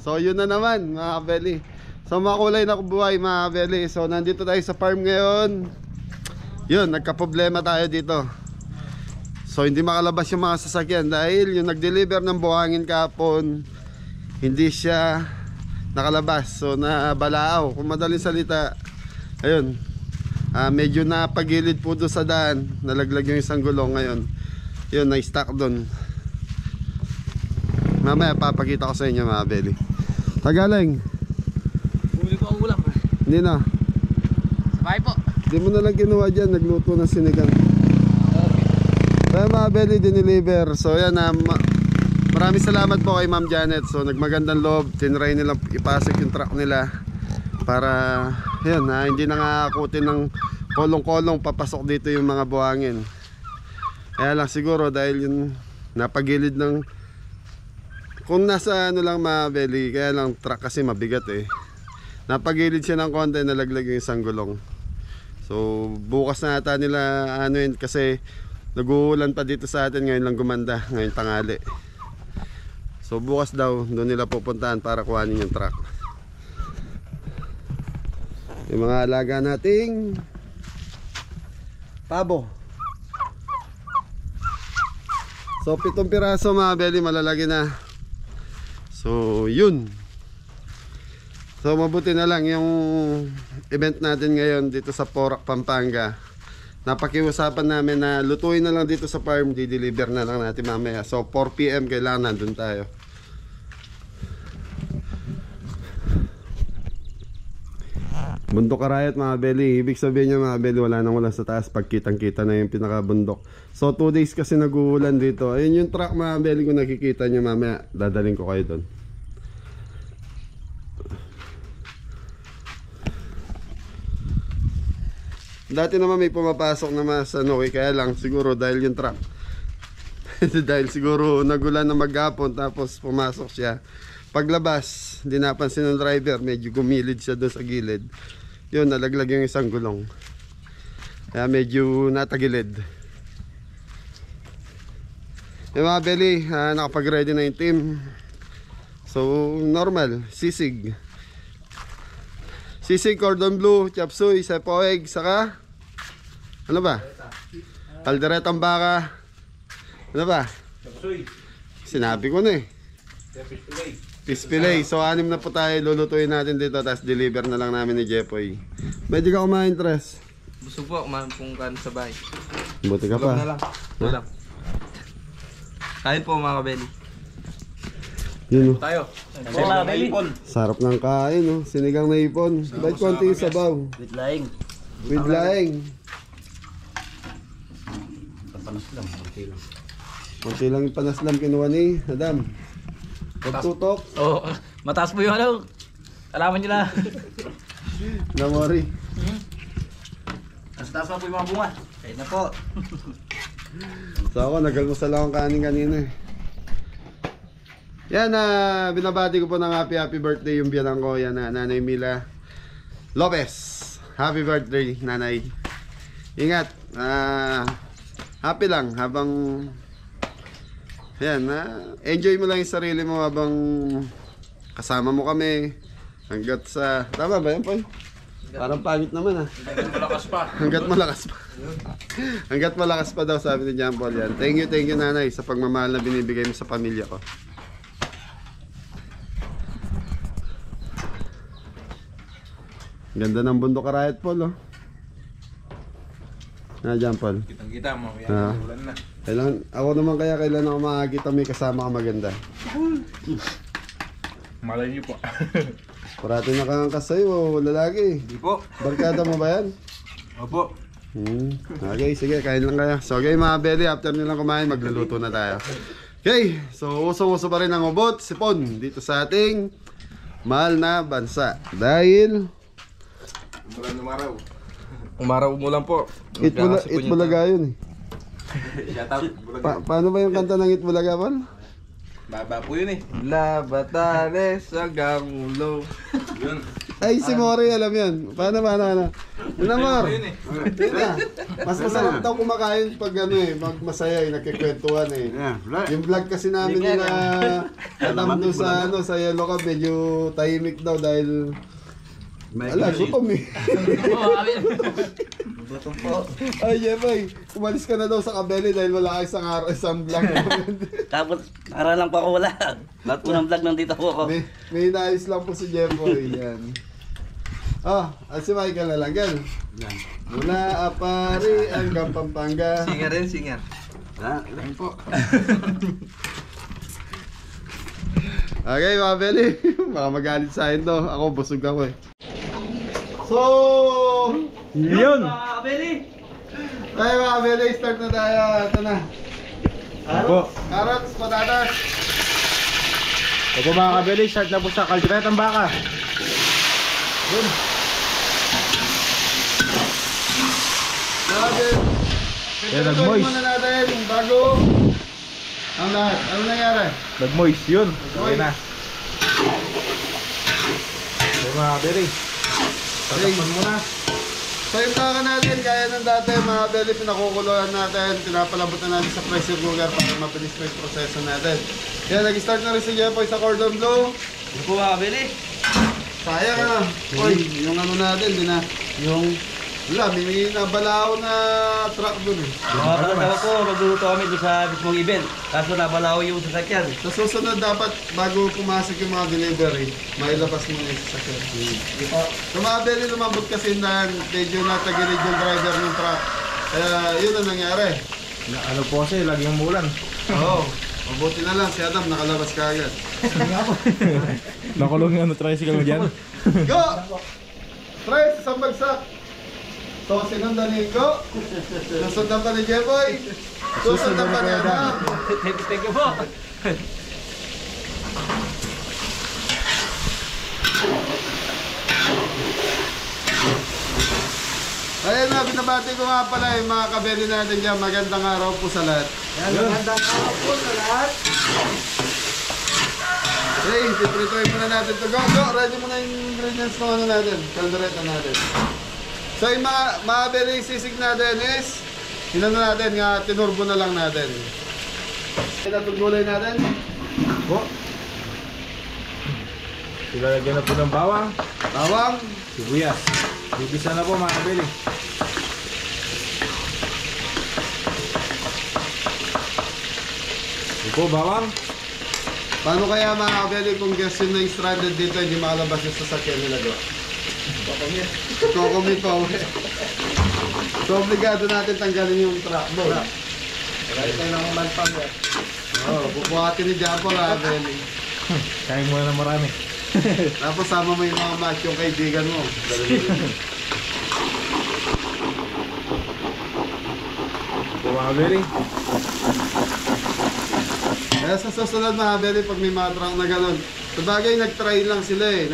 So yun na naman mga kabeli. So makulay na buhay mga kabeli. So nandito tayo sa farm ngayon. Yun, nagka-problema tayo dito. So hindi makalabas yung mga sasakyan dahil yung nag-deliver ng buhangin kahapon, hindi siya nakalabas. So nabalaaw, kung madaling salita. Ayun, medyo napagilid po doon sa daan. Nalaglag yung isang gulong ngayon. Yun, na-stuck doon. Mamaya papakita ko sa inyo mga kabeli. Tagaling. Bumili ko ang ulam. Hindi na. Sabay po. Hindi mo na lang kinuha dyan. Nagluto ng sinigang. Okay. Kaya mga kabeli, diniliver. So yan, maraming salamat po kay Ma'am Janet. So nagmagandang loob. Tinry nilang ipasok yung truck nila para yan, hindi nangakutin ng kolong-kolong papasok dito yung mga buhangin. Kaya lang siguro dahil yung napagilid ng, kung nasa ano lang mga kabeli, kaya lang truck kasi mabigat eh, napagilid siya ng konti, nalaglag yung isang gulong. So bukas na ata nila ano yun, kasi nag-uulan pa dito sa atin ngayon lang gumanda, ngayon tanghali. So bukas daw doon nila pupuntahan para kuhanin yung truck. Yung mga alaga nating pabo. So 7 piraso mga kabeli, malalaki na. So yun. So mabuti na lang yung event natin ngayon dito sa Porac, Pampanga. Napakiusapan namin na lutuin na lang dito sa farm, di-deliver na lang natin mamaya. So 4 PM kailangan nandun tayo. Bundok Arayat mga kabeli. Ibig sabihin niya mga kabeli, wala nang ulan sa taas pag kitang-kita na yung pinakabundok. So 2 days kasi nag-uulan dito. Ayun yung truck mga kabeli, kung nakikita niyo mamaya, dadaling ko kayo doon. Dati naman may pumapasok na mas ano, kaya lang siguro dahil yung truck dahil siguro nagulan na maghapon tapos pumasok siya. Paglabas, hindi napansin ng driver, medyo gumilid siya doon sa gilid. Yun, nalaglag yung isang gulong. Kaya medyo natagilid. Yung mga beli, nakapag-ready na yung team. So, normal, sisig. Sisig, cordon bleu, chop suey, sepoeg, saka ano ba? Kalderetang baka. Ano ba? Chop suey. Sinabi ko na eh. Fish fillet. Fish fillet. So 6 na po tayo, lulutuin natin dito, tapos deliver na lang namin ni Jepoy. Pwede ka kumain, Tres? Busog po, kumain pong kan sa bahay. Buti ka pa. Ulam na lang. Ulam. Kain po mga kabeli. Yun, oh. Tayo. Mga kabeli. Sarap ng kain, oh. Sinigang na ipon. Ba't konti yung sabaw? With laing. With laing. Papanas lang. Okay lang. Konti lang yung panaslam kinuha ni Adam. Pagtutok. Oo. Mataas po yung ano. Alaman nyo na. Don't worry. Ang taas pa po yung mga bunga. Kaya na po. So ako, nagalmusal akong kanin kanina eh. Yan, binabati ko po ng happy birthday yung biyanan ko. Yan, Nanay Mila Lopez. Happy birthday, Nanay. Ingat. Happy lang habang yan, enjoy mo lang yung sarili mo habang kasama mo kami. Hanggat sa, tama ba yan, Poy? Parang pangit naman Hanggat malakas pa. Hanggat malakas pa. Hanggat malakas pa daw, sabi ni John Paul yan. Thank you nanay sa pagmamahal na binibigay mo sa pamilya ko. Ganda ng bundok Arayat, Paul, oh. John Paul. Kitang-kita mo. Ulan na. Kailangan, ako naman kailan ako makakita may kasama ka maganda. Malay niyo po. Parati nakangkas sa'yo, lalaki. Hindi po. Barkada mo ba yan? Opo. Okay, sige, kain lang kayo. So okay mga belly, after nilang kumain, magluluto na tayo. Okay, so usong-uso pa rin ang ubot, sipon, dito sa ating mahal na bansa. Dahil Umulan umaraw. Umaraw umulan po. Itbulaga yun eh. Shoutout. Paano ba yung kanta ng Itbulaga, Paul? Baba po yun eh. La Batales hanggang ulo. Yun. Ay, si Mori, alam yan. Paano? Yun na, Mor. Yun na. Mas masarap daw kumakain pag ano eh, masaya eh, nagkikwentuhan eh. Yung vlog kasi namin nila Adam doon sa, ano, sa Yellow Cab, medyo tahimik daw dahil ala, gutom eh. Gutom po. Ay, Jeboy, umalis ka na daw sa Kabeli dahil wala ka isang vlog. Tapos, para lang po ako wala. Lahat po ng vlog nandito po ako. May inaayos lang po si Jeboy. Yan. Si Michael na lang. Gan. Mula Apari hanggang Pampanga. Singer rin, singer. Ayun po. Okay, mga Beli. Baka magalit sa akin to. Ako, busog ako eh. So, Yun! tayo mga Beli, start na tayo. Ito na. Carrots, patatas. Ito mga kabeli, start na po sa kalderetang baka. Yun. Natin. Yan, nag-moist. Muna natin bago ang lahat. Ano nangyari? Nag-moist yun. Okay na. Ito mga kabeli. Tatakpan muna. So yung kaka natin, kaya ng dati mga beli, pinakukuluan natin, pinapalabot na natin sa pressure cooker para mabilis na yung proseso natin. Yan, nag-start na rin si Jepoy sa cordon bleu. Ano po mga kabili? Sayang na. Uy, yung ano natin, yung wala, may nabalaw na truck dun eh. Mga kalagawa po, magluluto kami doon sa mismong event. Kaso nabalaw yung sasakyan. Sa susunod dapat, bago pumasok yung mga delivery, mailabas mo na yung sasakyan. So mga beli, lumabot kasi na medyo natagilid yung driver ng truck. Kaya yun ang nangyari. Ano po kasi, laging umulan. Oo, mabuti na lang si Adam, nakalabas ka agad. Nakulong yung tricycle mo dyan. Go! Tres, isang bagsak. So, sinundan ni Go. Susundan pa ni Jeboy. Susundan pa ni Adam. Thank you po. Ayun na, binabati ko nga pala yung mga kabeli natin dyan. Magandang araw po sa lahat. Magandang araw po sa lahat. Okay, tipritoy muna natin ito. Go, ready mo na yung ingredients na ano natin. Kaldereta natin. So yung mga beli sisig natin is, na natin nga, tinurbo na lang natin. Itong gulay natin. Po. Ilalagyan na po ng bawang, Bawang. sibuyas. Bibisa na po mga kabeli. Ito po bawang. Paano kaya mga kabeli kung guest yun na yung stranded dito, hindi makalabas yung sasakyan nila go? Kokomit pa uwi. So obligado natin tanggalin yung truck doon. Kaya tayo ng malpang yan. Oo, bubuhatin ni Japo mga kabeli. Kain muna ng marami. Tapos sama mo yung mga match yung kaibigan mo. Ito mga kabeli. Kaya sa susunod mga kabeli, pag may mga truck na gano'n, sabagay nag-try lang sila eh,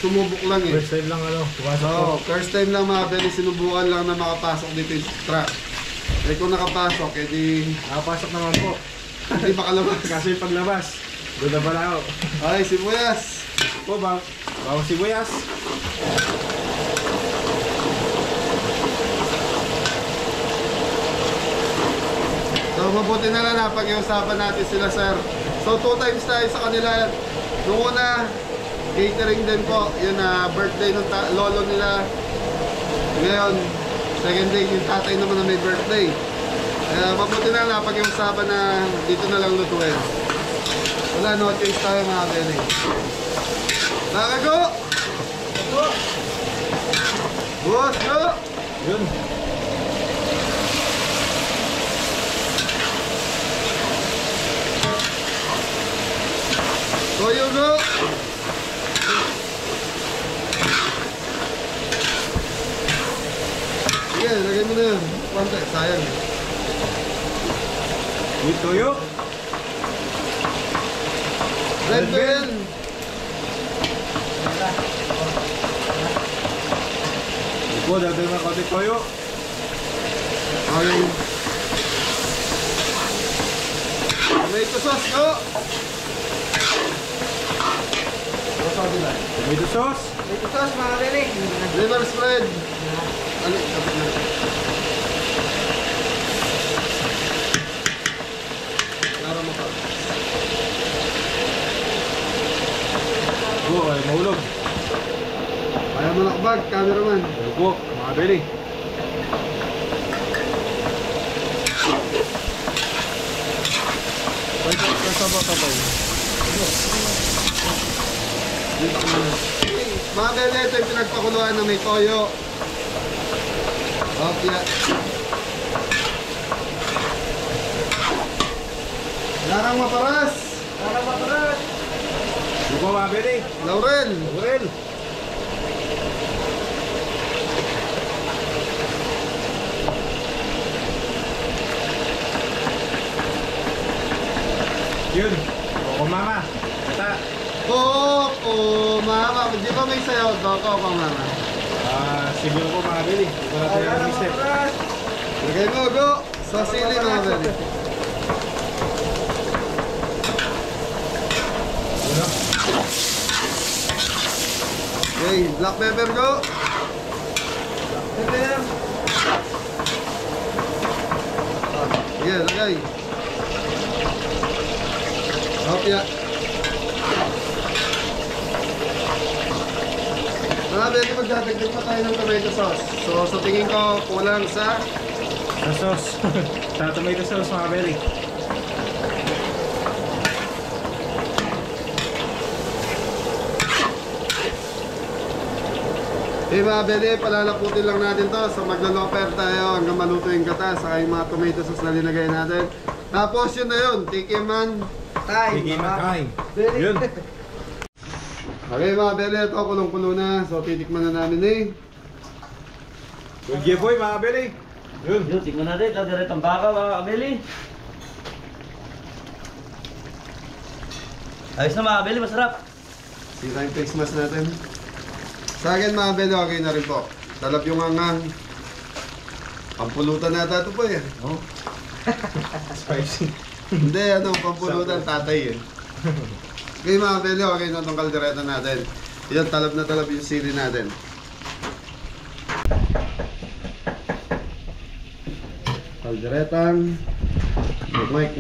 sumubok lang eh. First time lang pumasok po. Oo, first time lang mga kabeli, sinubukan lang na makapasok dito yung truck. Eh kung nakapasok, edi Nakapasok naman po. hindi makalabas. Kaso yung paglabas, doon na pala ako. Ay, sibuyas! Po ba? Bawang sibuyas. So mabuti na lang na pag-iusapan natin sila sir. So 2 times tayo sa kanila. Noong una, catering din po. Yun na birthday ng lolo nila. Ngayon, second day yung tatay naman na may birthday. Mabuti na lang pag-iusapan na dito na lang lutuin. Wala, no change tayo mga beli. Nakago! Boss, go! Yun. Toyo go! Sige, lagay mo na yun. Konti, sayang. With toyo. Red Bell! Ito po, dagdag na konti toyo. Okay. Tomato sauce go! Tomato sauce. Ito sauce mga kabeli. Liver spread. Ano? Kapit na. Laro mo pa. Ay mahulog. Ayaw mo nakbag, cameraman. Ayun po, mga kabeli. Mga bele, ito yung pinagpakuluan na may toyo. Opya. Larang maparas. Para maparat. Ayun po mga kabeli. Laurel. Laurel. Yun. Koko mama. Kata. Oo, mama. Di ba may sayaw? Doko pa, mama. Siguro po mga kabeli. Ito na tayo ng step. Lagay mo, go. Sa sili, mga bele. Okay, black pepper, go. Pepper. Sige, lagay. Opya. Mga bele, magdadagdag pa tayo ng tomato sauce. So, sa tingin ko, kulang sa Sa sauce. Sa tomato sauce mga kabeli. eh mga bele, palalaputin lang natin to. So maglo-loper tayo hanggang maluto yung gata. Saka yung mga tomato sauce na linagay natin. Tapos yun na yun, tikiman. Tay. Sige makain. Beli. Yun. Okay mga bele, ito kulong-kulo na. So titikman na namin eh. Good giveaway mga kabeli. Yun. Yun, tingnan natin. Ito direct ang baka mga kabeli. Ayos na mga kabeli, masarap. Sira yung face mask natin. Sa akin mga bele, okay na rin po. Talap yung hangang. Pampulutan nata ito po eh. Oh. Spicy. Hindi, ano, pampulutan tatay eh. Okay mga bele, okay na itong kaldereta natin. Yan, talab na talab yung sili natin. Kalderetang Mike.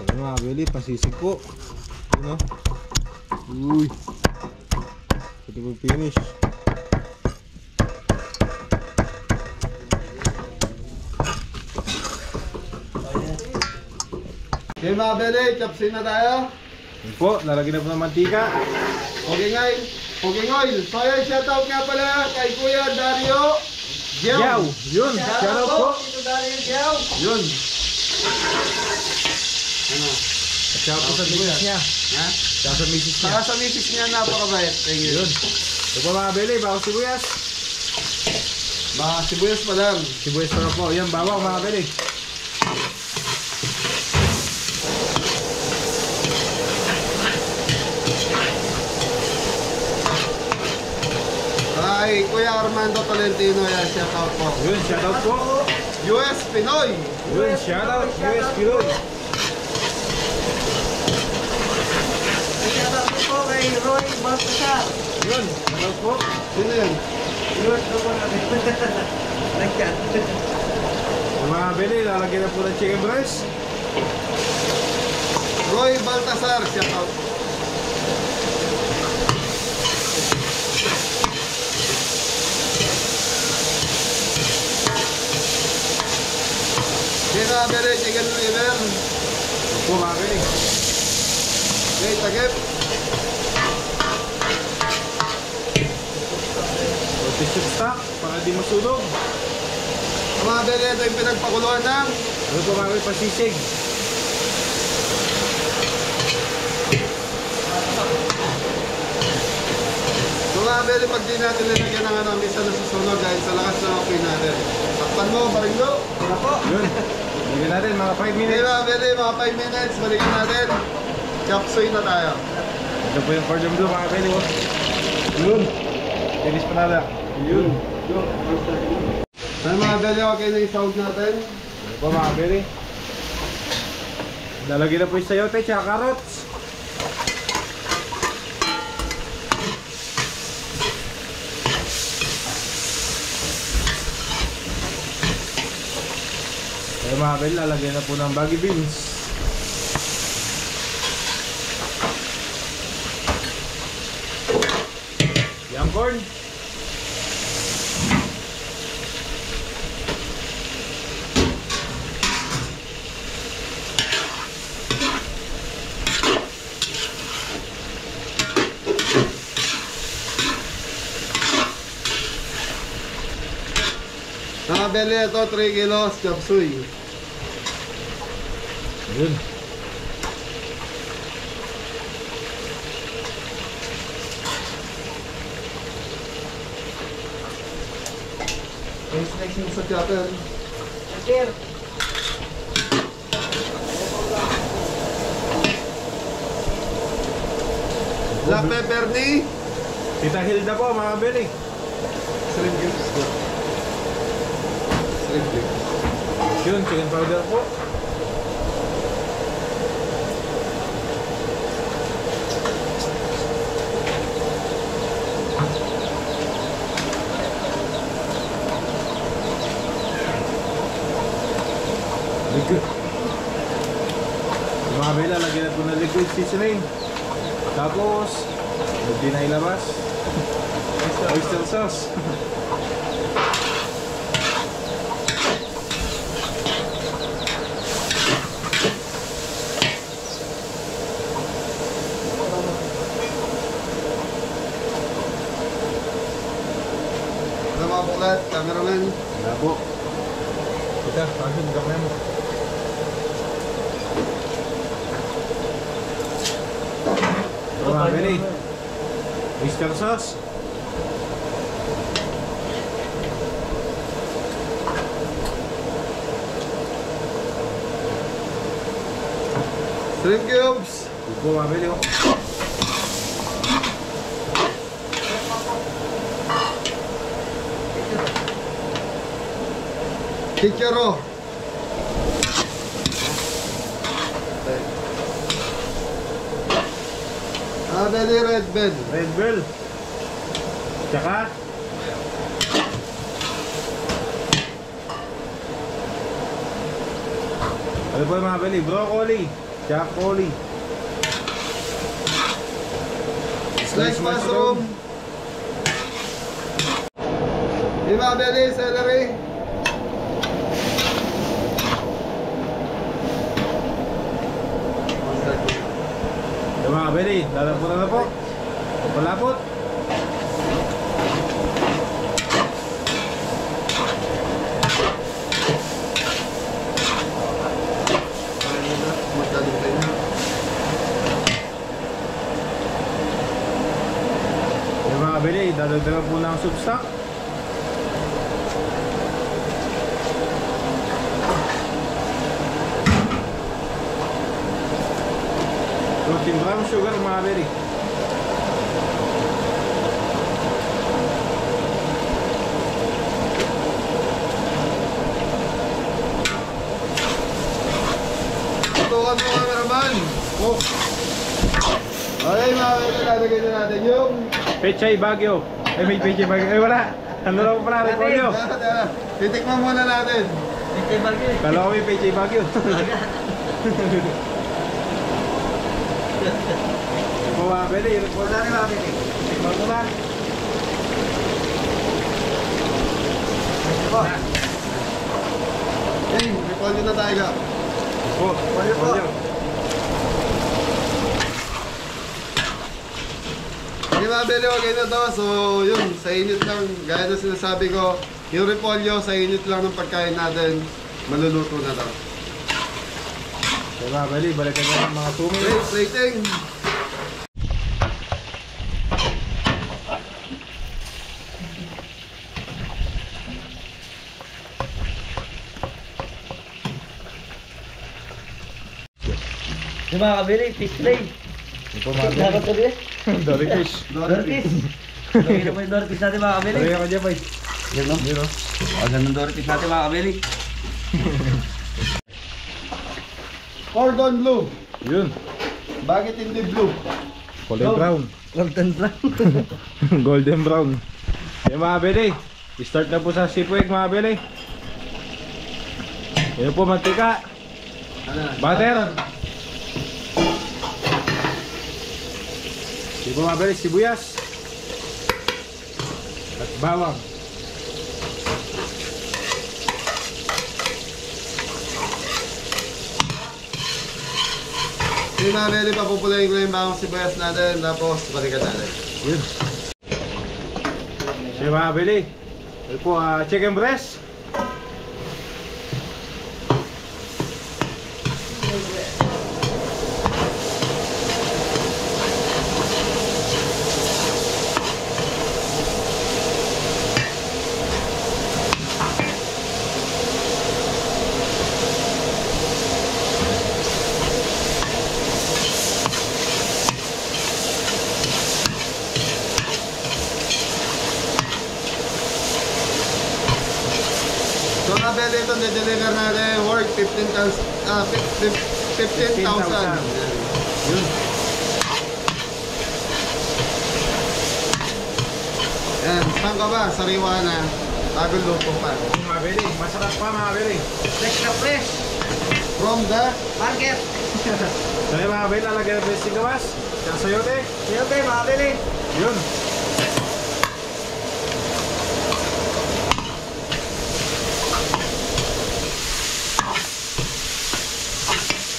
Ayun mga kabeli, pasisig po. Yun o. Uy. Pwede mag-finish. Okay mga bele, chopsin na tayo. Yun po, lalagyan na po ng mantika. Cooking oil. So yun, shoutout nga pala kay Kuya Dario Yaw! Yun! Shoutout po! Ito dahil yaw. Yun. Ano? Shoutout po sa misis niya. Ha? Shoutout sa misis niya. Saka sa misis niya, napakabait. Thank you. Yun. Ito po mga kabeli, bawang sibuyas. Baka sibuyas pa lang. Sibuyas pa na po. Yan, bawang mga kabeli. Kay Kuya Armando Tolentino, yan, shoutout po. Yun, shoutout po. US Pinoy. Yun, shoutout. US Piloy. Shoutout po kay Roy Baltasar. Yun, shoutout po. Sino yan? Yun, ito po natin. Nag-chat. Yung mga kabeli, lalagyan na po ng chicken breast. Roy Baltasar, shoutout. Kaya bere, chicken liver. Yun po mga kabeli. Okay, tagip. So, tissue stock para di masunog. Mga bere, ito yung pinagpakuluan ng Ano po mga kabeli, pasisig. So mga bere, pag di natin nilagyan ng ano, misa na susunod dahil sa lakas ng apoy natin. Takpan mo, baringgo. Wala po. Yun. Lagyan natin mga 5 Okay minutes. mga bere, mga 5 minutes, balikan natin. chop suey na tayo. Ito po yung cordon bleu mga kabeli. Yun. Finish pa nada. Yun. Ay mga beli, okay na yung sound natin. Ito po mga kabeli. Lalagyan na po yung sayote tsaka carrots. Kaya mga kabeli, lalagyan na po ng baggy beans. Young corn. Mga beli, ito 3 kilos chop suey. Yun. Ay, slice mo sa chopper. Black pepper ni Tita Hilda po mga kabeli. shrimp cubes. Shrimp cubes. Yun, chicken powder po. Liquid. Yung mga bela, lagyan na po ng liquid seasoning. Tapos, hindi na ilabas. Oyster sauce. Ano mga buklat, cameraman? Wala po. Kita, pasok ka mo. Ito mga beli. Oyster sauce. Shrimp cubes. Ito po mga beli. Chicharo. Beli red bell. Red bell. Tsaka ano po yung mga beli? Broccoli. Tsaka coli. Slice mushroom. Yung mga beli, celery. Yung mga beli, lalaputan na po. Palapot. Yung mga beli, dadagdagan po ng soup stock. Protein brown sugar mga beli. Tutukan mo cameraman. Oh. Okay mga beli, lalagay na natin yung Pechay Baguio. Ay may Pechay Baguio. Ay wala. Ano lang po pala, repolyo. titikman muna natin. Kala ko may Pechay Baguio. Ito mga beli, repolyo na nila. Tikman ko na. Hey, repolyo na tayo ka. Oh, repolyo. Hindi mga beli, okay na to. So yun, sa init lang. Gaya na sinasabi ko, yung repolyo sa init lang ng pagkain natin, maluluto na to. Ito mga beli, balikan na ng mga 2 Okay, minutes. plating. Yung mga kabili, fish play. Ito po mga Dapat kabili. sabi. Dory fish. Dorpis. Lagyan naman yung dorpis natin mga kabili. Dory ako dyan, boy. Yan no? Yun o. Ang ganda ng dorpis natin mga kabili. Cordon blue. Yun. Bakit hindi blue? Golden brown. Golden brown. Golden brown. Yan mga kabili. Start na po sa sipwig mga kabili. Yan po mantika. Butter. Yan po mga kabili, sibuyas. At bawang. Yung mga beli, papupulayin ko lang yung bawang sibuyas natin. Tapos balikan natin. Yun. Yan mga kabili. Yan po chicken breast. So mga beli, ito na-deliver natin worth 15,000. 15,000. Yun. Yan, saan ka ba? Sariwa na. Bagong luto pa. Mga kabili, masarap pa mga kabili. Fresh na fresh. From the Market. So yung mga kabili, lalagyan ng dressing gawas. Tsaka sayote. Sino tayo mga kabili? Yun.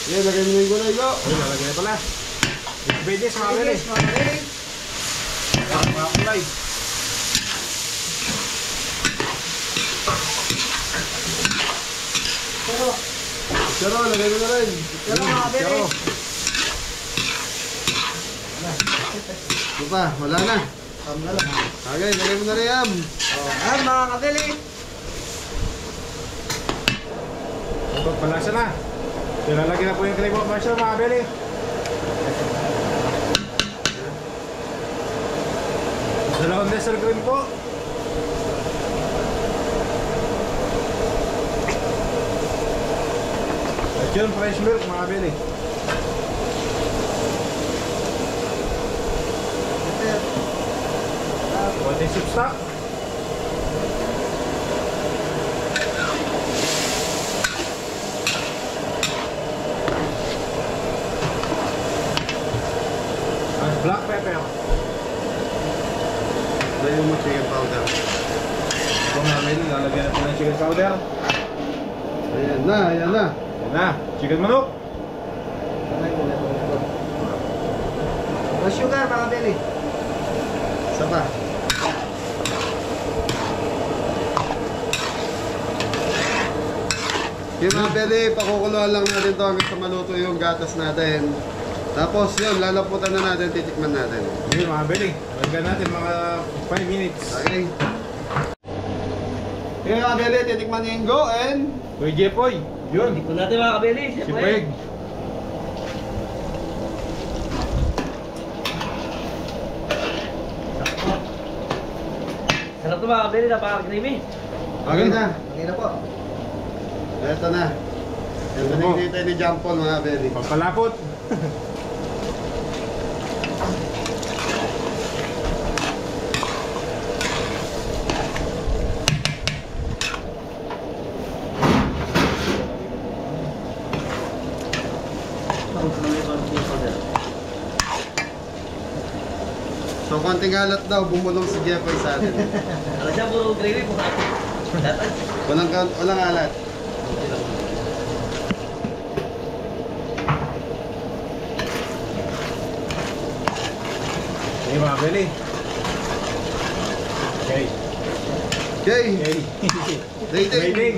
yan, lagay mo na yung gulay ko. Yun, lalagyan na pala. Veggies mga kabili. Yes, mga kabili. Mga kulay. Pero, Pero, lagay mo na rin. pero mga kabili. Pero, Ito pa, wala na. Tama lang. Okay, lagay mo na rin yan. Ayan mga kabili. ito, palasa na. Yun, lalagyan na po yung cream of mushroom mga kabili. Dalawang desert cream po. At yun, fresh milk mga kabili. Konting soup stock. At black pepper. Lagay mo chicken powder. Ito mga kabili, lalagyan natin ng chicken powder. Ayan na, ayan na. Yan na, chicken manok. O sugar mga kabili. Isa pa. Yung mga beli, pakukuluan lang natin to hanggang sa maluto yung gatas natin. Tapos yun, lalaputan na natin, titikman natin. Yun mga kabili, lalagyan natin mga 5 minutes. Okay. Yung mga beli, titikman niyo yung go and... Kuya Jepoy, yun. Hindi ko natin mga kabili. Si Siyempre. Peg. Sarap ito mga kabili. Napaka-creamy. Okay na. Okay na po. Ito na. Ito na yung dito ni Jampol mga beli. Pagpalapot. So konting halat daw, bumulong si Jeffoy sa atin. Ano siya, puro gravy po. Dapat. Walang halat. Okay mga kabili. Okay. Okay, Okay. dating. Waiting.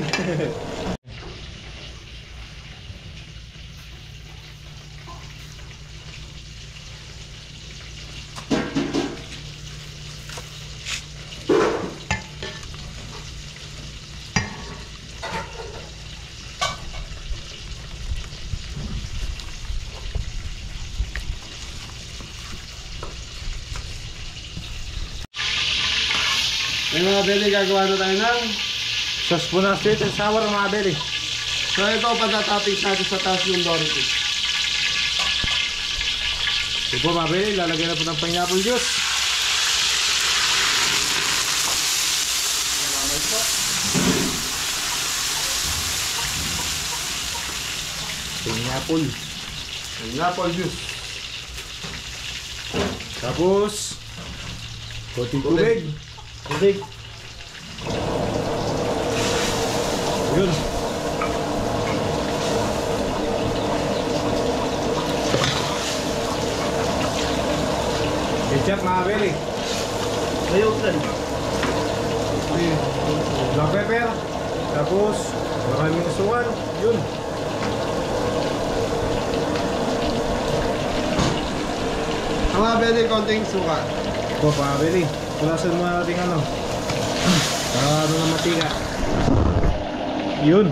May mga beli, gagawa na tayo ng. Sauce po na sweet and sour mga beli. So ito, patatoppings natin sa taas ng Doritos. Ito po mga beli, lalagyan na po ng pineapple juice. Pineapple. Pineapple juice. Tapos, konting tubig. Tubig. Yun. Ketchup mga beli. Ayaw kan. Black pepper. Tapos, maraming asukan. Yun. Ang mga beli, konting suka. Ito mga beli. Pulasan mo natin ano. Para ano na matika. Yun.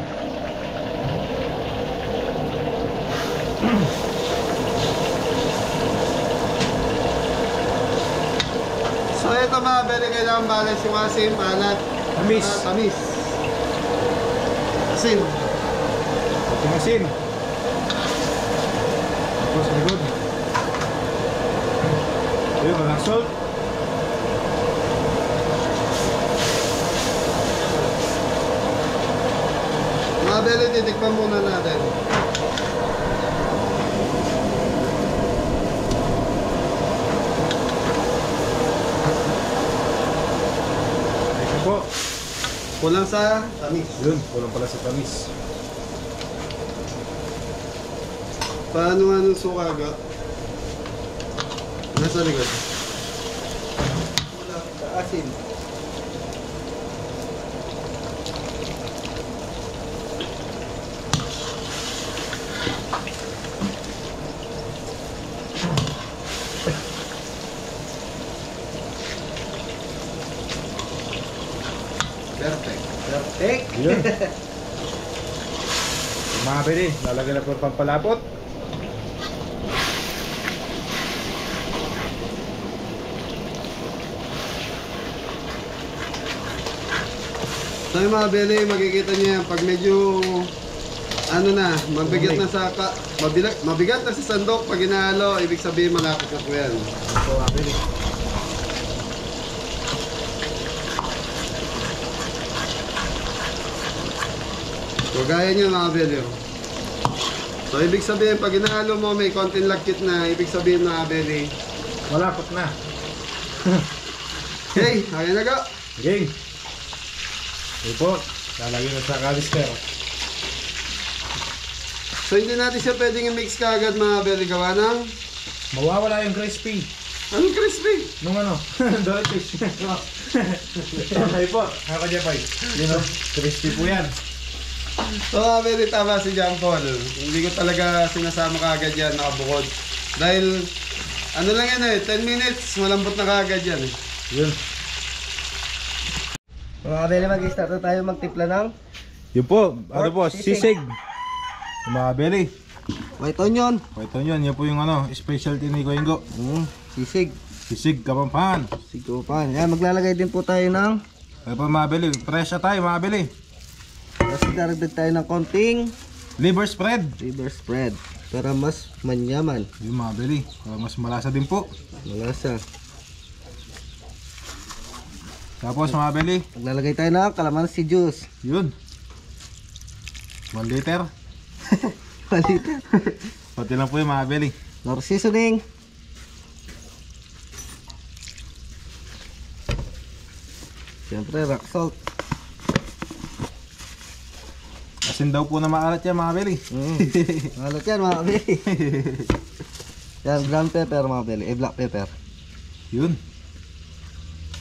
So ito mga beli, kailangan balance yung asim, alat, Tamis. tamis. Asin. Konting asin. Tapos likod. Yun, walang salt. Mga beli, titikpan muna natin. Ito po. Kulang sa tamis. Yun, kulang pala sa tamis. Paano nga nung suka ga? Nasa likod. Sa asin. Perfect. Perfect. Yun. Mga bili, lalagyan na po ng pampalapot. So yung mga beli, makikita niyo yan pag medyo ano na, mabigat na sa mabigat na sa sandok pag inahalo, ibig sabihin malapit na po yan. Ito mga bili. So gaya nyo mga beli. Oh. So ibig sabihin pag inahalo mo may konting lagkit na, ibig sabihin mga beli. Malapot na. Hey, ayan na go! Ging. Ito po, lalagyan na sa kalister. So hindi natin siya pwedeng i-mix kaagad mga beli, gawa ng Mawawala yung crispy. anong crispy? Nung ano? Doritos. Okay po, haka dyan pa. Yun o, crispy po yan. So mga beli, tama si John Paul. Hindi ko talaga sinasama kaagad yan, nakabukod. Dahil ano lang yan eh, 10 minutes, malambot na kaagad yan eh. Yun. Mga kabeli, mag-start na tayo magtimpla ng Yun po, ano po, Sisig. sisig. Yung mga beli. white onion. Ito yun, yan po yung ano, specialty ni Koingo. Sisig. Sisig, Kapampangan. Sigupan. Yan, maglalagay din po tayo ng Kaya po mga beli, presya tayo mga beli. tapos daragdag tayo ng konting Liver spread. liver spread para mas manyaman. Yung mga beli, para mas malasa din po. Malasa. Tapos mga beli, Maglalagay tayo ng calamansi juice. yun. 1 liter. Palit. Pati lang po yung mga beli. Nor seasoning. Siyempre, rock salt. Asin daw po na maalat yan mga beli. Malat yan mga kabeli. Yan, ground pepper mga kabeli. Black pepper. Yun.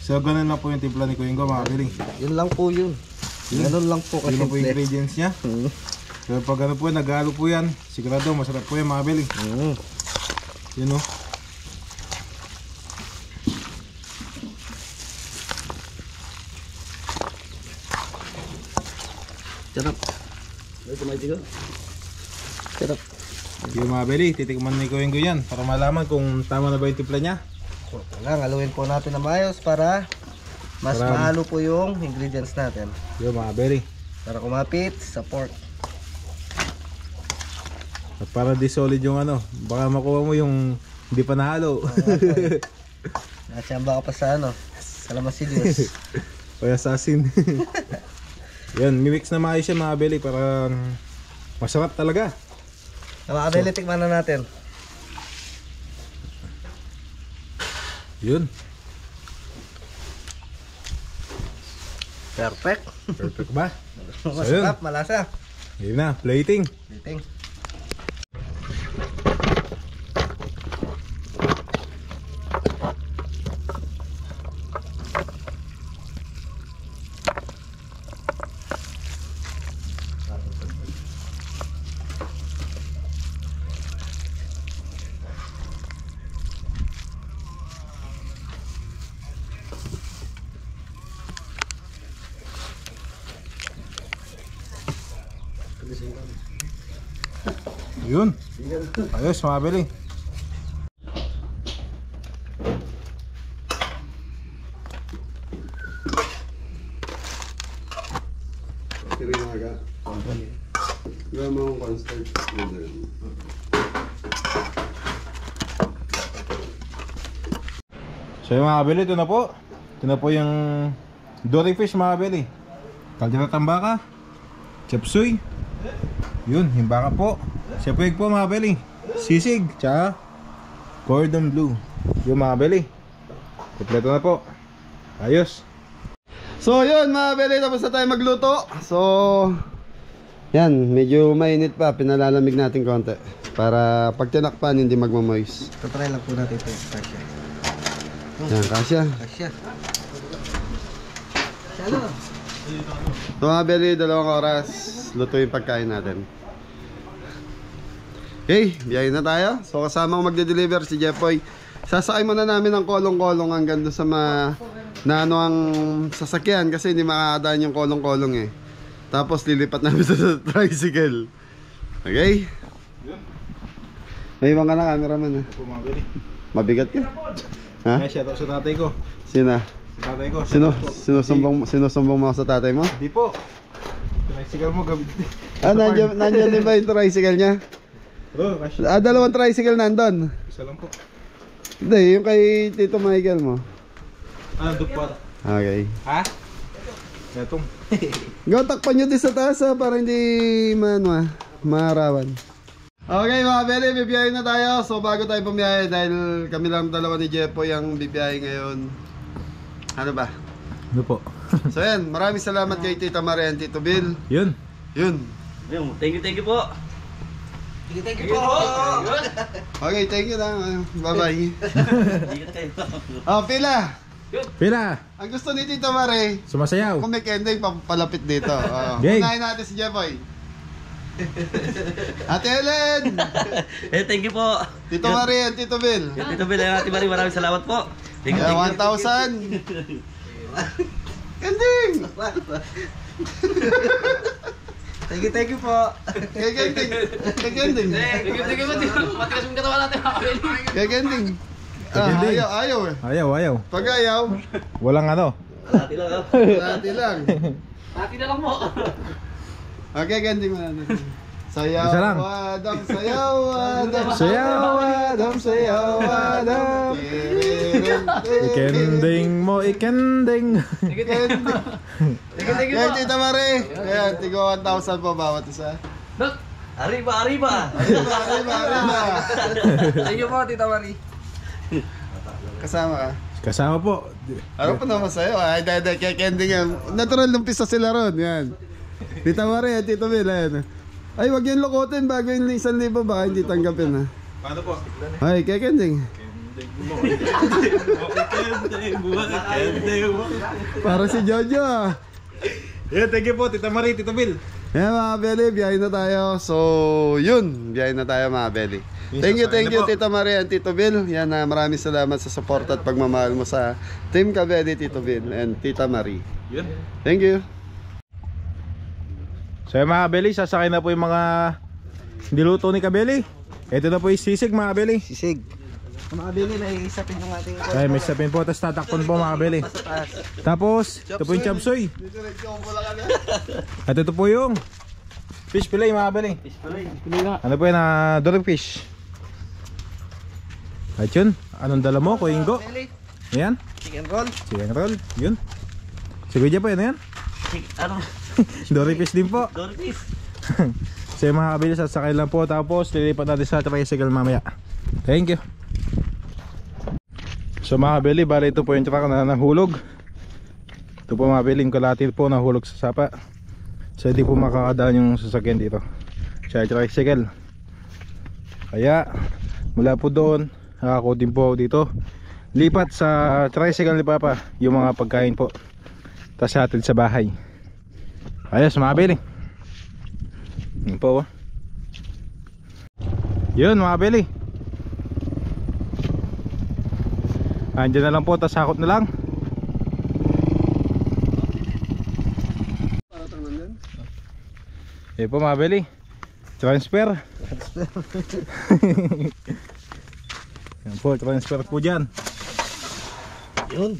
So ganun lang po yung timpla ni Koingo mga beli. Yun lang po yun. Ganun lang po Yun lang po yung kasimple. ingredients niya. Pero pag ano po, nag-halo po yan, sigurado masarap po yan mga beli. Yun o. Sarap. Sarap. Yung mga beli, titikman ni Koingo yan para malaman kung tama na ba yung timpla niya. Wala, haluin po natin na maayos para Mas Para- mahalo po yung ingredients natin. Yun mga belly. Para kumapit sa pork. At para di solid yung ano, baka makuha mo yung hindi pa nahalo. Natsamba ka pa sa ano, sa Lamasilyos. O assassin. Yan, mimix na maayos siya mga belly para masarap talaga. Mga kabeli, tikman na natin. Yun, Perfect. perfect ba? Masarap, malasa. Yun na, plating. Dating. Yun, ayos mga belly. Kirinaga. Gawa mo akong constant. So yung mga belly, ito na po. Ito na po yung dory fish mga belly. Kaldera tambaka, chapsuy. Yun, yung baka po. Siyempre po mga belly. Sisig, tsaka cordon bleu. Yung mga belly. Kompleto na po. Ayos. So yun mga beli, tapos na tayo magluto. So yan, medyo mainit pa, pinalalamig natin konti para pag tinakpan hindi magmamoist. Tatry lang po natin ito. Kasya. Yan, kasya. Kasya. Salo. So mga beli, 2 oras luto yung pagkain natin. Okay, biyahe na tayo. So kasama ko magde-deliver si Jeffoy. Sasakay muna namin ng kolong-kolong hanggang doon sa na ano ang sasakyan kasi hindi makakadaan yung kolong-kolong eh. Tapos lilipat namin sa tricycle. Okay? May ibang ka na cameraman eh. Po mga belly. Mabigat ka? Ha? Ay, shout out sa tatay ko. Sino? Sa tatay ko. Sinusumbong mo sa tatay mo? Hindi po. Tricycle mo gabi. Ah, nandyan din ba yung tricycle niya? Bro, cash. Ah, 2 tricycle nandun. Isa lang po. Hindi, yung kay Tito Michael mo. Ano, dupar. Okay. Ha? Gatong. Go, takpan nyo din sa taas ha, para hindi maarawan. Okay mga beli, bibiyahe na tayo. So bago tayo bumiyahe, dahil kami lang dalawa ni Jeffoy ang bibiyahe ngayon. Ano ba? Ano po? So yan, maraming salamat kay Tita Maria and Tito Bill. Yun. Yun. Thank you po. Thank you po. Okay, thank you na. Bye-bye. Ingat kayo. Oh, pila. Pila. Ang gusto ni Tita Maria, Sumasayaw. kung may kending, palapit dito. Oh. Game. Unahin natin si Jeffoy. Ate Helen! Thank you po. Tito Maria and Tito Bill. Tito Bill, Ate Marie, maraming salamat po. Thank you, Yeah, thank you. 1,000. Kending! Thank you po. Kay Kending. Kay Kending. Matigas yung katawan natin. Kay Kending. Ah, Kending. ayaw eh. Ayaw. Pag ayaw, Walang ano. Alati lang. dati lang. Alati na lang mo. Okay, Kending mo na. Sayaw, Isa lang. Adam, sayaw, Adam. Sayaw, Adam, sayaw, Adam. Ikending mo, ikending. Kending. Kaya Tita Marie. Ayan, tigo 1,000 po bawat isa. Arriba. Arriba. Thank you po, Tita Marie. Kasama ka. Kasama po. Ano pa naman sa'yo? Ay, dahil kay Kending yan. Natural ng pisa sila ron. Yan. Tita Maria, Tito Bill. Ayan. Ay, wag yan lokotin bago yung 1,000 baka hindi tanggapin ha. Paano po? Ay, kay Kending. Para si Jojo ah. Yeah, thank you po, Tita Marie, Tito Bill. Yan mga Beli, biyahe na tayo. So, yun. Biyahe na tayo mga Beli. Thank you Tita Maria and Tito Bill. Yan na, maraming salamat sa support at pagmamahal mo sa Team Kabeli, Tito Bill and Tita Marie. Yun. Thank you. So yung mga Kabeli, sasakay na po yung mga niluto ni Kabeli. Ito na po yung sisig mga Kabeli. Sisig. Mga Billy, naiisapin yung ating Ay, may sapin po, tapos tatakpon po mga kabeli. Tapos, ito po yung chapsoy. At ito po yung fish fillet mga kabeli. Ano po yun, dory fish. At yun, anong dala mo, Kuingo? Ayan, chicken roll. chicken roll, yun. Siguro po yan, ayan. Ano? Dory fish din po. Dorpis. So yung mga kabili, sasakay lang po. Tapos lilipat natin sa tricycle mamaya. Thank you. So mga kabili, bali ito po yung truck na nahulog. Ito po mga kabili, yung kalahati po nahulog sa sapa. So hindi po makakadaan yung sasakyan dito sa tricycle. Kaya mula po doon, nakakutin po dito, lipat sa tricycle ni Papa yung mga pagkain po, tapos hatid sa bahay. Ayos mga kabili. Yun po. Yun mga kabili. Andiyan na lang po, tas sakot na lang. Yun po mga kabili. Transfer. Yan po, transfer po dyan. Yun.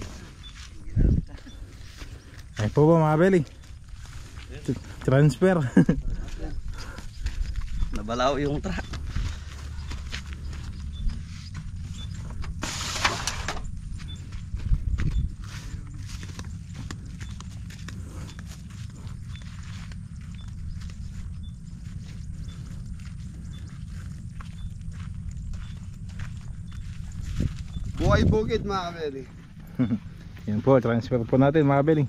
Ayun po mga kabili. Transfer. Nabalaw yung truck. Buhay bukid mga kabeli. Yan po, transfer po natin mga kabili.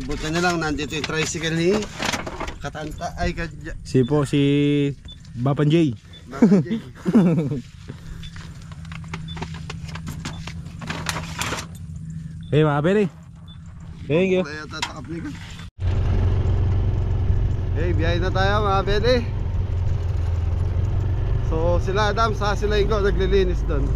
Buti na lang nandito yung tricycle ni Katanta ay Si Bapan J. Hey mga kabili. Thank you. Hey, biyahe na tayo mga kabeli. So sila Adam sa sila Ingo naglilinis doon.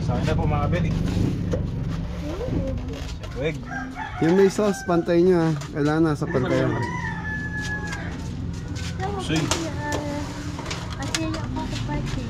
Sasakay na po mga kabili. Wag. Yung may sauce, pantay nyo ha. Kailangan nasa pantay. Soy. Kasi ako sa party.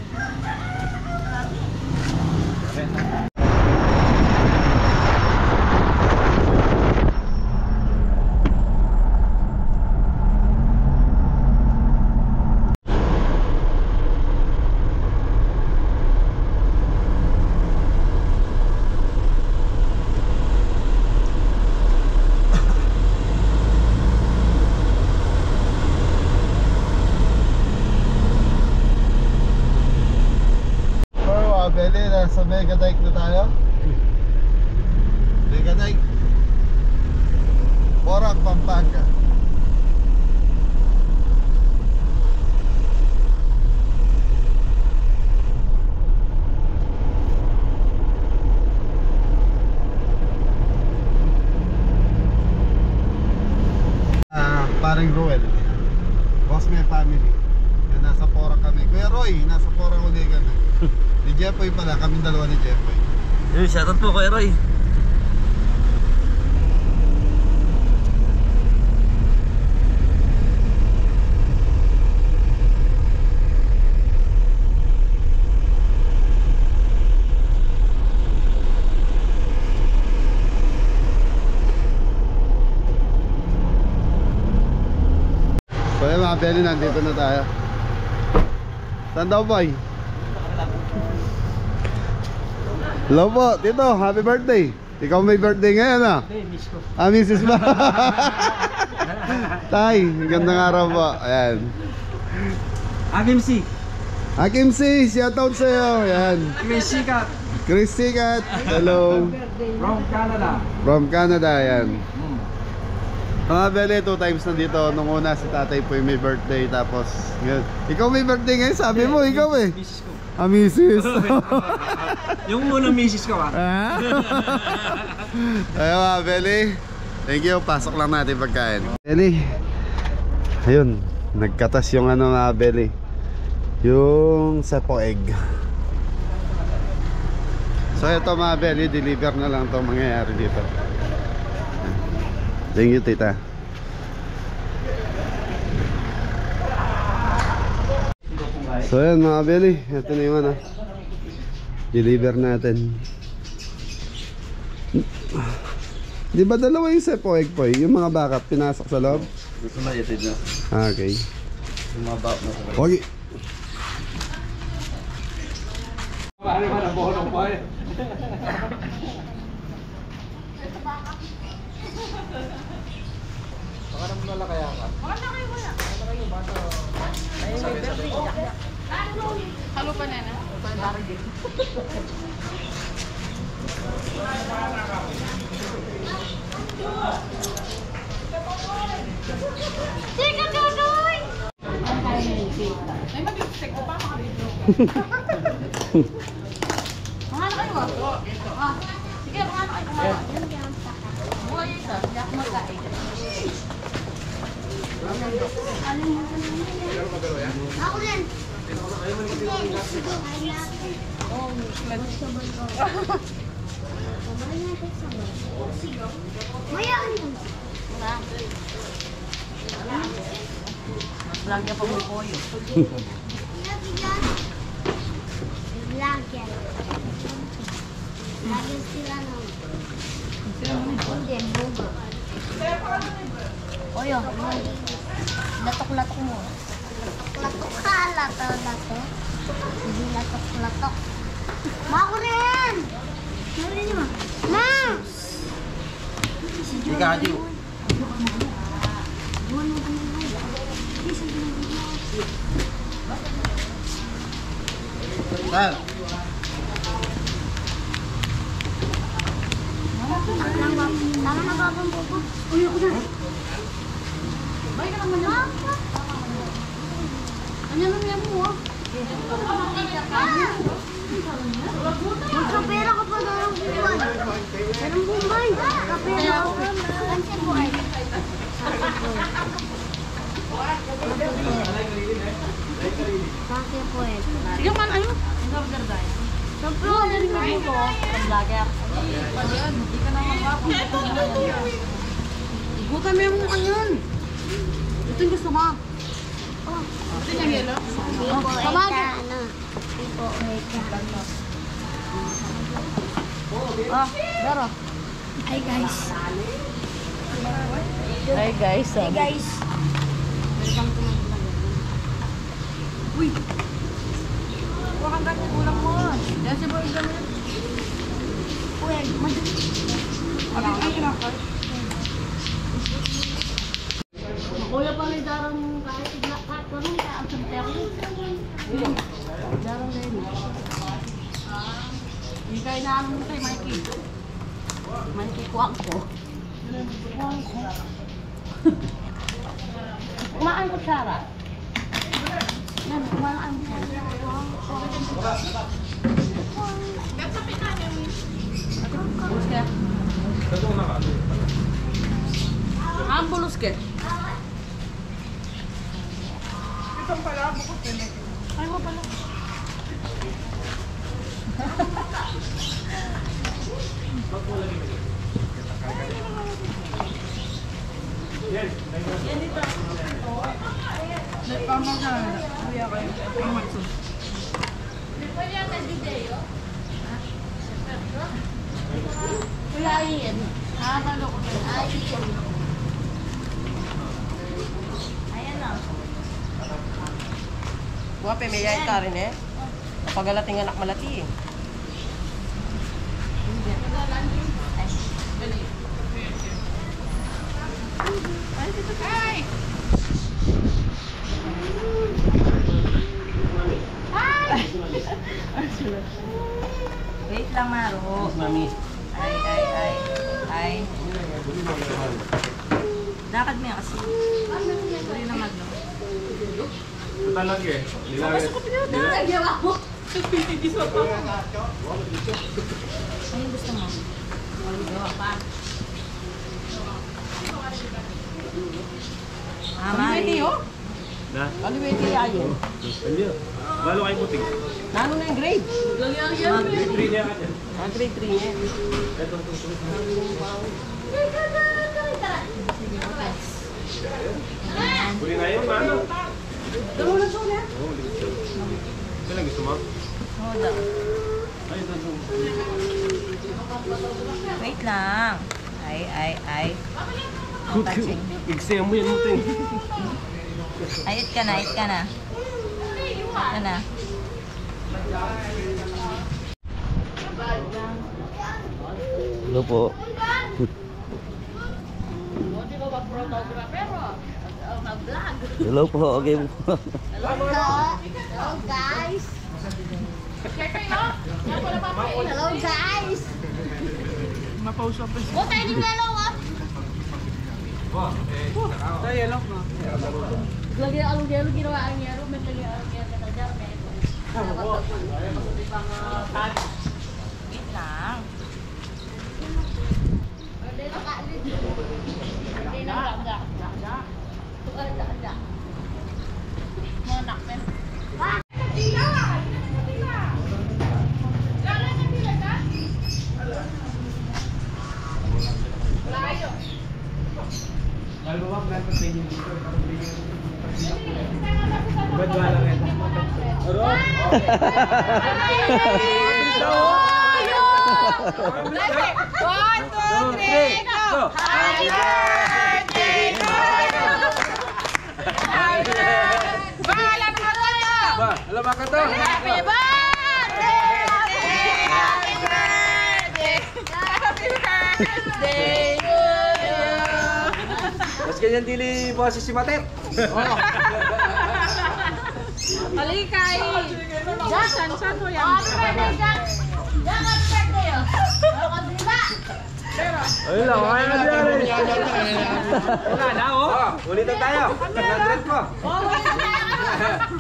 Beli, nasa Mega Dike na tayo. Mega Dike Porac, Pampanga. Paring Ruel, Boss May Family. Yan, nasa Porac kami. Kuya Roy, nasa Porac ulit kami. Ni Jeffoy pala, kami dalawa ni Jeffoy. Yun, shoutout po kay Roy. So yun mga Belly, nandito na tayo. Saan daw boy? Hello po, Tito, happy birthday. Ikaw may birthday ngayon ah. Miss ko. Ah, misis ba? Tay, gandang araw po. Ayan. Agim si. Hakim C, shoutout sa'yo. Ayan. Chris Sikat. Chris Sikat, hello. From Canada. From Canada, ayan. Mga Beli, 2 times na dito. Nung una si tatay po yung may birthday. Tapos, yun. Ikaw may birthday ngayon, sabi mo, ikaw eh. Misis ko. Ah, misis. Yung unang misis ko Ayun mga Beli. Thank you, pasok lang natin pagkain. Beli. Ayun, nagkatas yung ano mga Beli. Yung sepo egg. So ito mga Beli, deliver na lang itong mangyayari dito. Thank you tita. So yan mga Beli, ito na yung ano, deliver natin. Di ba dalawa yung sepo egg po yung mga backup pinasok sa loob? Gusto na itid na. Okay. Lumabak na sa Okay. Sige, Dodoy! Mahal kayo ah. Sige, mahal kayo. Buhay ito. Hindi ako magkain. Ako rin. Maya, Lagyan pa mo koyo. Lagyan. Lagyan sila ng... Hindi, bugo. Oyo, latok-latok mo. Latok ka, latok. Hindi latok-latok. Mako rin! Nari niyo. Ma! Ligado. Saan? Tama na babang bubo. Uy, ako na. Balik ka naman na. Ano naman mo ah? Magkapera ka pa na ng buwan. Anong bumbay? Kapera ko. Kansin po ay. Bakit po eh? Sige man, ano? Siyempre, galing na po. Vlogger. Hindi ka na magpapang. Huwag kami mo ayun. Ito yung gusto mo. Ito yung yelo? Kamagin. Daro. Hi guys. Hi guys. Hey guys. Welcome to my vlog. Uy! Huwag kang ganyan ulam mo. Yan si Boy ganyan. Uy, madali. Ay, kinakal. Kuya pa rin darang kahit iglak ka. Parang ka ang sentero. Darang rin. Hindi kayo naano mo kay Mikey. Mikey kuwang ko. Kuwang ko. Kumaan ko, Sarah. Yan, kumaan ko. Bulus ka? Ang bulus ka? Itong pala, bukod din. Ay mo pala. Yan dito. Nagpamang na. Kuya kayo. Ang magsun. Kuya Ian. Malo ko. Ian. Ayan na. Wape, may yay ka rin eh. Kapagalating anak malati eh. Hi! Wait lang, Maro. Mami. Ay. Lakad mo yan kasi. Uri na magno. Talag eh. Ano yung gusto mo? Gawa pa. Mari. Kaliwete yayo. Balo kayo puting. Nano na yung grade? Grade 3 niya ka dyan. Grade 3 niya. Huli na yun, mano. Dalawa na siya. Kailan gusto mo? Hold on. Ay, ito. Wait lang. Ay. Touching. Exam mo yan, puting. Ayit ka na. Ayit ka na. Hello po. Hello po, okay po. Hello guys. Hello guys. Mapauso pa siya. Tayo ng yellow ah. Tayo, yellow na. Lagi ang yellow ginawa ang yellow. May lagi ang yellow na dyan. Wait lang. Mas ganyan dili boses si Matet. Halikay! Jackson, saan mo yan? Happy birthday, Jack! Jack, happy birthday! Ayun lang, kaya na dyan eh. Wala na, oh. Ulitan tayo. 100 po.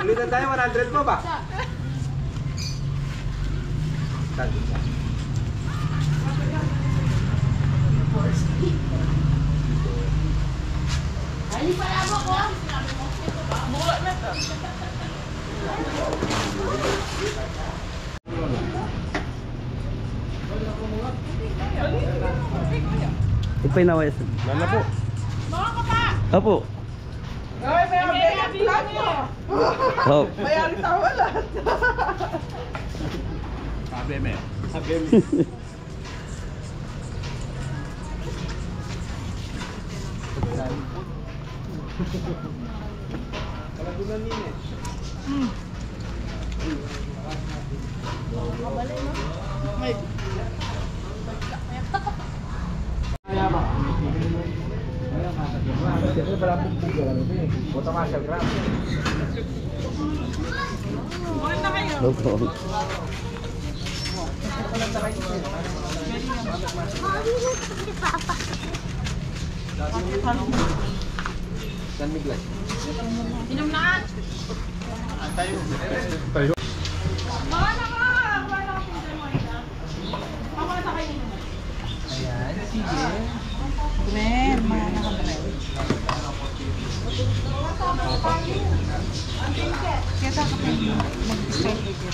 Ulitan tayo, 100 po ba? Ali pala mo ko! Mula na to! Ipay na wais. Lala po. Apo. Oh. Hello po. Inom na! Tayo. Mga naka! Wala akong pinsan mo isa. Mga sa kayo. Ayan, sige. Gwen, mga naka-bread. Kaya sa kapag mag-start dito.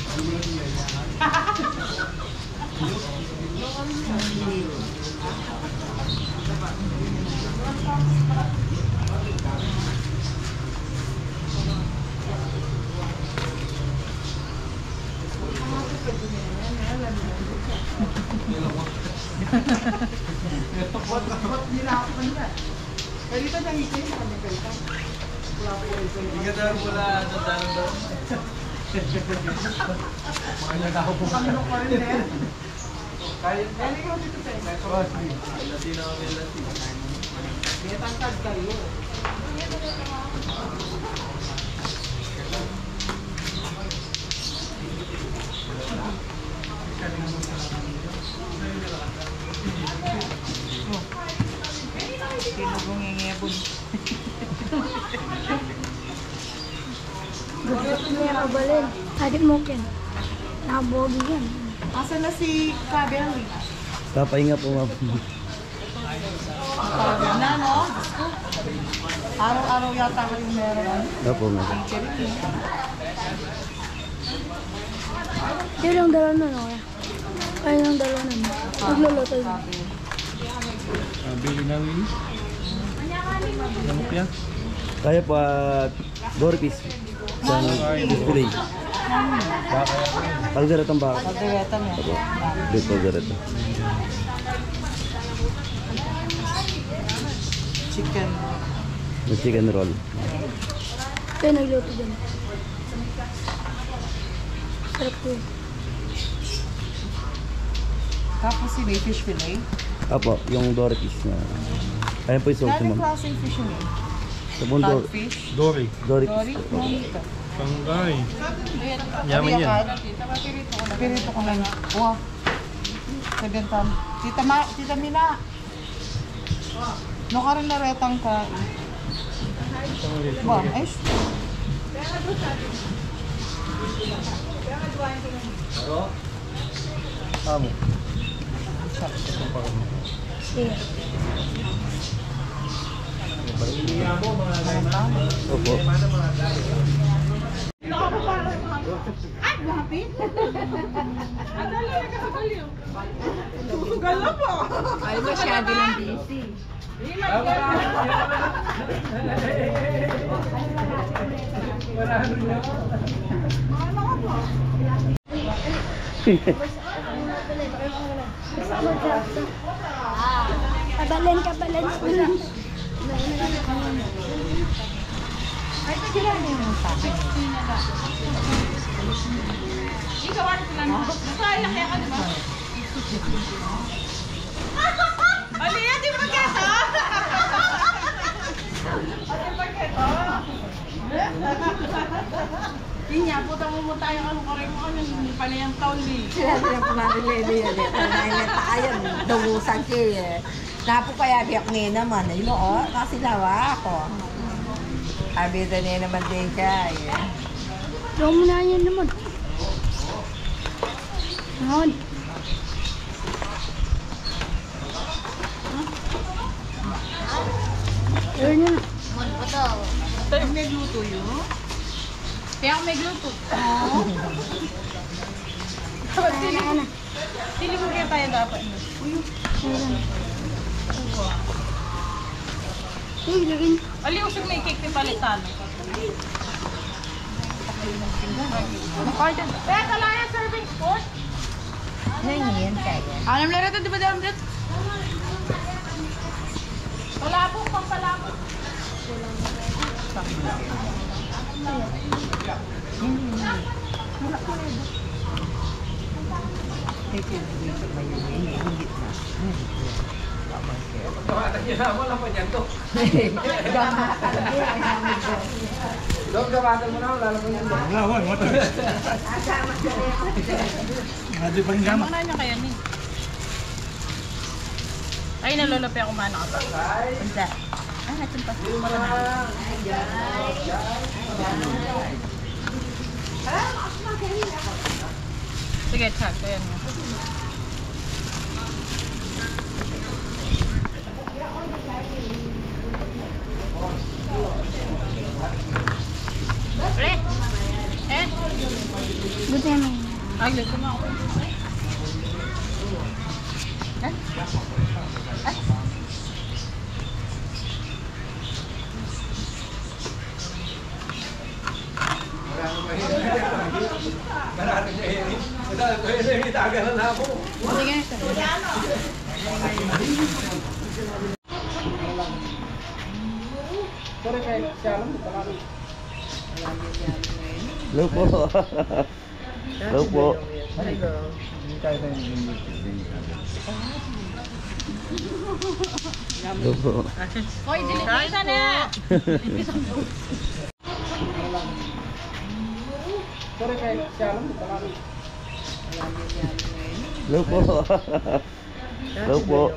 May kabalin. Adik mo ken. Nakabogi yan. Asa na si Kabel? Papahinga po ma'am. Na, no? Araw-araw yata kayo meron. Opo ma'am. Yun yung dalawa na no. Ayun yung dalawa na mo. Nagluluto yun. Bili na win. Lamok yan. Kaya po, Dorpis. Sa display. Kalderetang baka. Pagdagatan niya. Dito, kaldereta. Chicken. Yung chicken roll. Kaya nagluto dyan. Sarap ko yun. Tapos si may fish fillet. Apo, yung Dorpis na. Ayan po yung sauce Galing ma'am. klaseng fish yun eh. Sa buong Codfish. Dory. Dorpis. Dory. Mamita. Panggay. Yaman yan. Pirito ko na. Wow. 7 Tita Mina. No ka rin naretang ka. Ba, ay. Amo. Sige. Opo. Ay, masyado lang busy. Kabalin. Ay, pagkira niyo yung sa akin. Ikaw ano sila mo? Masaya kaya ka, di ba? Aliyah, di ba kesa? Niya, puta mo tayo ang korek mo ano pala yung taon ni. Sinabi ng pumarilili yan eh. Kaya natayan, dungusan siya eh. Napo kaya biyak niya naman. Ay mo, kasi nawa ako. Abita niya naman din siya eh. Doon mo na yan naman. Ngayon. Ayun yun. Tayo may gluto yun? Kaya ako may gluto. Oo. Sili ko kaya tayo dapat. Uy, lagin. Aliw siya may cake ni Palitano. Teka lang yung serving sport. Nangyayang kaya. Alam na rin ito, di ba dalam dito? Palabok, pampalabok. Lawan, mata. Hindi pa hingga Ano niya kaya ni? Ay, nalolope ako mano ka pa. Punta. Ah, natin pa. Sige, tag. Ayan mo. Pre! Eh? Buti naman. Aglit ko na ako. Eh? Ay! Hello po. Hello po. Hello po. Hoy, dilipisan na! Hello po. Hello po.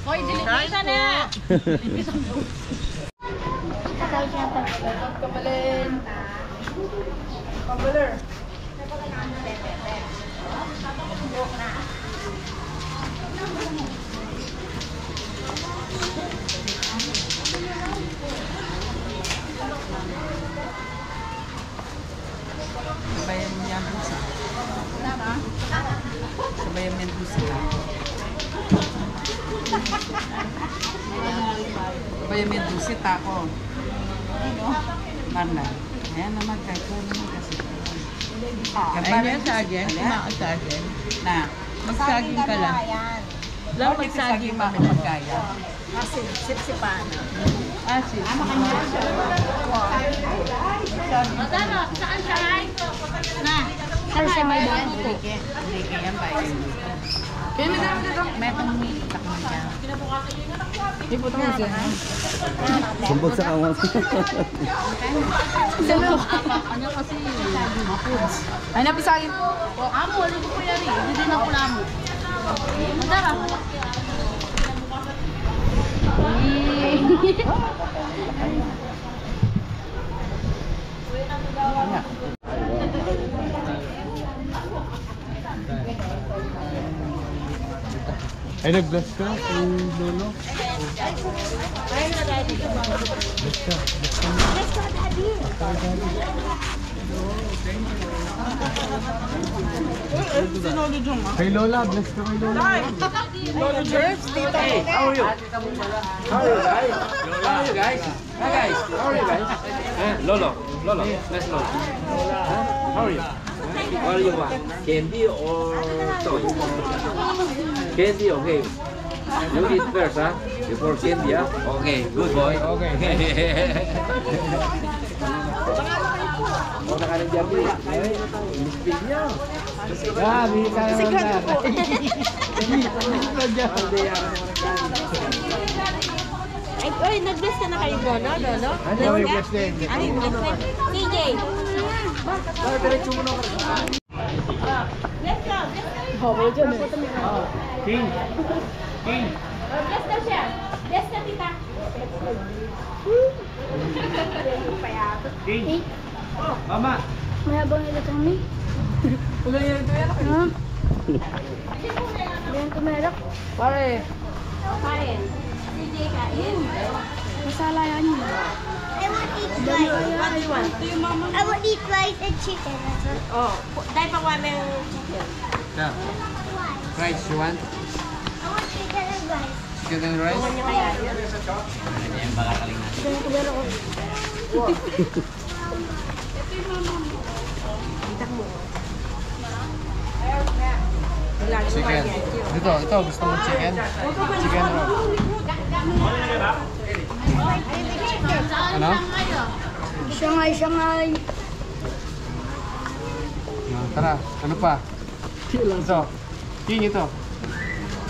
Hoy, dilisan na! Sabayan mo yan po sa. Sabayan mo yan po sa. Sabayan mo yan po sa tako. Marna. Ayan naman kahit ko naman kasi. Ayun sa akin. Kumakas sa akin. Na. Magsaging ka lang. Lang magsaging makapagkaya. Kasi, sipsipan. Asin. Madara, saan siya ay? Na, Saan siya may bahay? Hindi kaya ba yun? Kaya may dami dito. May pangmitak na siya. Hindi po ito mo siya. Sumbog sa kawan. ano kasi, mapoods. Ay, napisagin. O, amo, ano ko po yan eh. Hindi din ako lamo. Madara. Ay, nag-bless ka kay Lolo? Kay Lola, bless ka kay Lola. Hey, how are you? How are you guys? How are you guys? Hi guys, how are you guys? Lolo, let's Lolo. How are you? What do you want? Candy or toy? Candy, okay. You eat first, huh? Before candy, huh? Okay, good boy. Okay. Una ka ng Jabi. Inisipin niyo. Grabe, kaya mo na. Ay, nag-bless ka na kayo, Lolo? Lolo? Ano yung bless din? Ay, CJ! Diretso mo na ako. King. Bless daw siya! Bless na, tita! King. Mama. May habang nila kami. Ulan yan ito yan. Ganyan kumerok. Pare. Kain. CJ, kain. Masala yan yun. I want I will eat rice and chicken. Oh, Dahil pa kami ng chicken. Yeah. Rice, you want? I want chicken and rice. Chicken and rice? Kanya kaya yun. Ganyan kumerok ko. Chicken. Ito, gusto mo chicken? Chicken roll. Ano? Shanghai. Tara, ano pa? Ito. King, ito.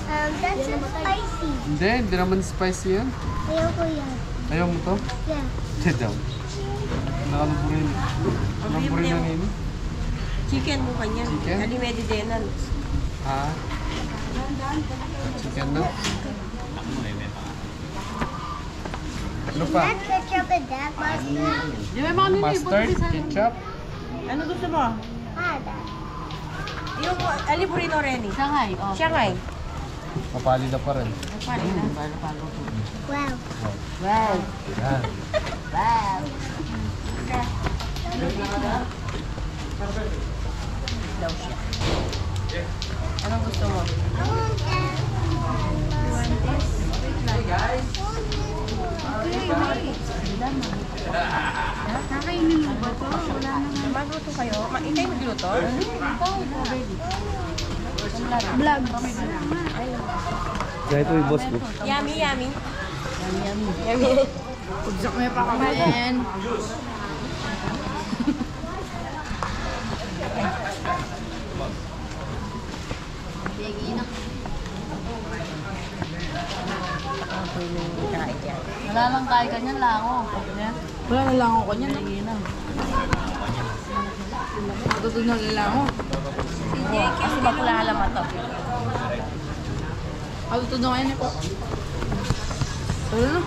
That's spicy. Hindi naman spicy yan. Ayoko yan. Ayaw mo to? Yeah. Diyan daw. Nakaluburin. Nakaluburin na nini. chicken mo kanya. Chicken? Kali medidenan. Ha? Chicken na? Ano pa? That ketchup and that mustard. Di ba mga Mustard? Ketchup? Ano gusto mo? Yung aliburino Reni. Shanghai, oh. Shanghai. Mapali na pa rin. Pali na. Wow. Wow. Yan. Wow. Daw siya. Anong gusto mo? I want that. You want this? Hey guys! Kakainin mo ba ito? Wala naman. Magluto kayo? Ikay magluto? Vlog. Kaya ito yung boss ko. Yummy, yummy. Yummy. Pagsak mo pa kami. Wala lang kaya kanyan lang ako. Wala na lang ako kanyan. Tutunan nila ako. Kasi bakulahala mata. Ako tutunan ngayon po. Wala na.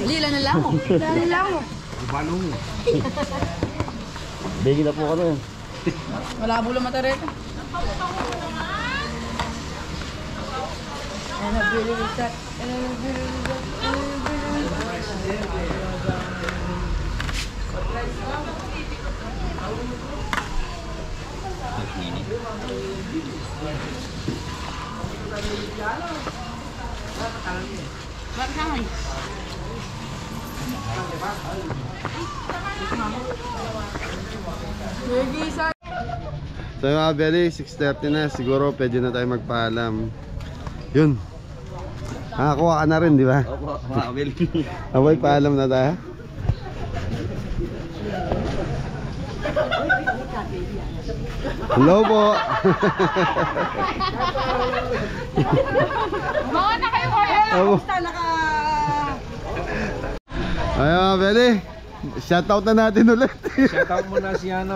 Lila na lang mo. Lila na lang mo. Bigil na po ka na. Malabo lang mata rin. So mga belly, 6:30 na. Siguro pwede na tayo magpaalam. Yun. Nakakuha ka na rin, di ba? Opo, mga Beli. Aboy, paalam na tayo. Hello po. Mga na kayo kuya. Kamusta Ayun mga belly. Shoutout na natin ulit. Shoutout muna si yung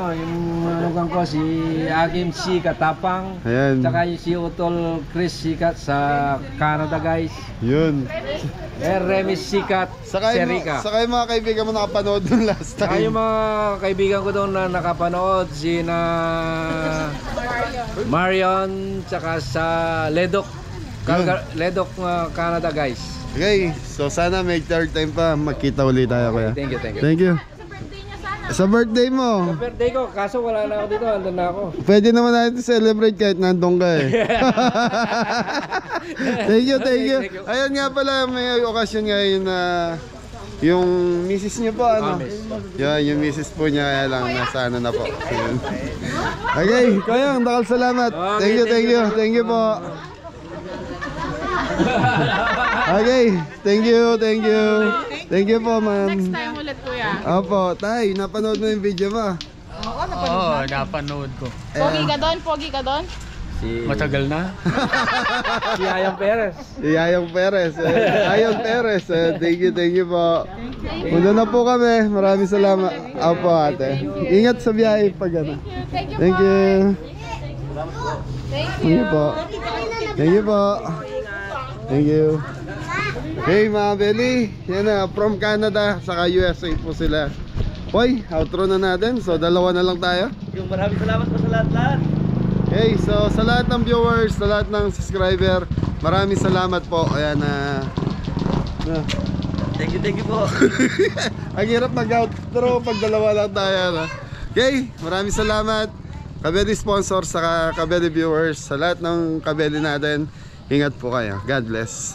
manugang ko, si Agim C. Katapang. Ayan. Tsaka si Utol Chris Sikat sa Canada, guys. Yun. Remis Sikat, Serika. Saka yung mga kaibigan mo nakapanood dun last Tsaka time. yung mga kaibigan ko doon na nakapanood, si Marion, tsaka sa Ledok, Ledok, Canada, guys. Okay, so sana may third time pa magkita ulit tayo kuya. Thank you, thank you. Thank you. Sa birthday mo. Birthday ko, kaso wala na ako dito, andun na ako. Pwede naman natin celebrate kahit nandun ka eh. Thank you, thank you. Ayun nga pala, may okasyon ngayon na yung misis niyo po, ano? Yan, yung misis po niya, kaya lang nasa ano na po. Ayun. Okay, Kayang, dakal salamat. Thank you, thank you. Thank you po. Okay, thank you, thank you. Thank you po, ma'am. Next time ulit kuya. Opo, tay, napanood mo yung video mo? Oo, napanood ko. Pogi ka doon? Pogi ka doon? Matagal na. Si Ayang Perez. Ayong Perez. Ayong Perez. Thank you po. Muna na po kami. Maraming salamat. Opo, ate. Ingat sa biyahe pag ano. Thank you. Thank you po. Thank you po. Thank you. Hey mga belly, yan na, from Canada saka USA po sila. Hoy, outro na natin. So dalawa na lang tayo. Yung maraming salamat po sa lahat-lahat. Okay, so sa lahat ng viewers, sa lahat ng subscriber, maraming salamat po. Ayan na. Thank you po. Ang hirap mag-outro pag dalawa lang tayo, no? Okay, maraming salamat. Kabeli sponsor, saka Kabeli viewers, sa lahat ng Kabeli natin. Ingat po kayo. God bless.